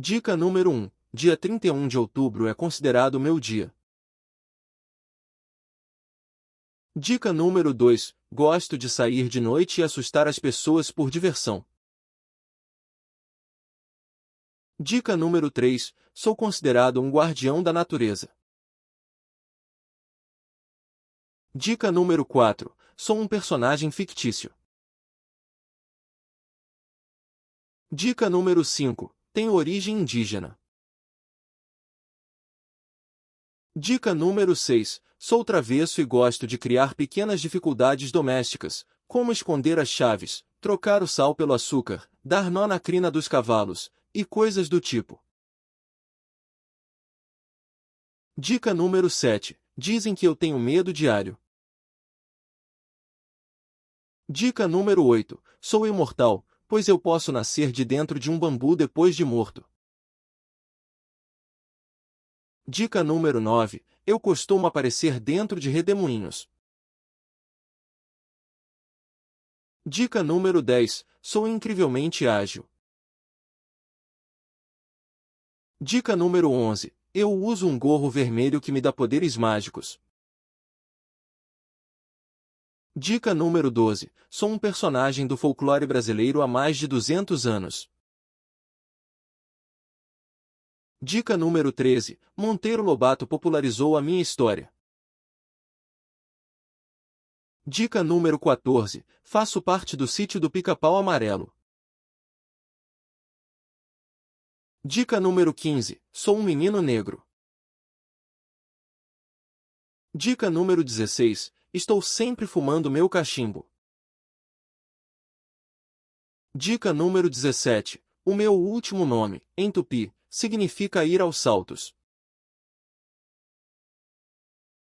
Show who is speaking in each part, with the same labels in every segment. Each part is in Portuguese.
Speaker 1: Dica número 1. Dia 31 de outubro é considerado meu dia. Dica número 2. Gosto de sair de noite e assustar as pessoas por diversão. Dica número 3. Sou considerado um guardião da natureza. Dica número 4. Sou um personagem fictício. Dica número 5. Tenho origem indígena. Dica número 6. Sou travesso e gosto de criar pequenas dificuldades domésticas, como esconder as chaves, trocar o sal pelo açúcar, dar nó na crina dos cavalos, e coisas do tipo. Dica número 7. Dizem que eu tenho medo diário. Dica número 8. Sou imortal, pois eu posso nascer de dentro de um bambu depois de morto. Dica número 9. Eu costumo aparecer dentro de redemoinhos. Dica número 10. Sou incrivelmente ágil. Dica número 11. Eu uso um gorro vermelho que me dá poderes mágicos. Dica número 12. Sou um personagem do folclore brasileiro há mais de 200 anos. Dica número 13. Monteiro Lobato popularizou a minha história. Dica número 14. Faço parte do sítio do Pica-Pau Amarelo. Dica número 15. Sou um menino negro. Dica número 16. Estou sempre fumando meu cachimbo. Dica número 17. O meu último nome, em tupi, significa ir aos saltos.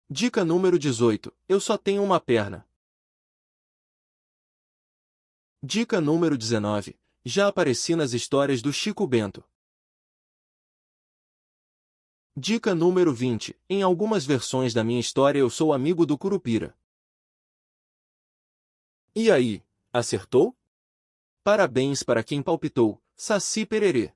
Speaker 1: Dica número 18. Eu só tenho uma perna. Dica número 19. Já apareci nas histórias do Chico Bento. Dica número 20. Em algumas versões da minha história eu sou amigo do Curupira. E aí, acertou? Parabéns para quem palpitou, Saci Pererê.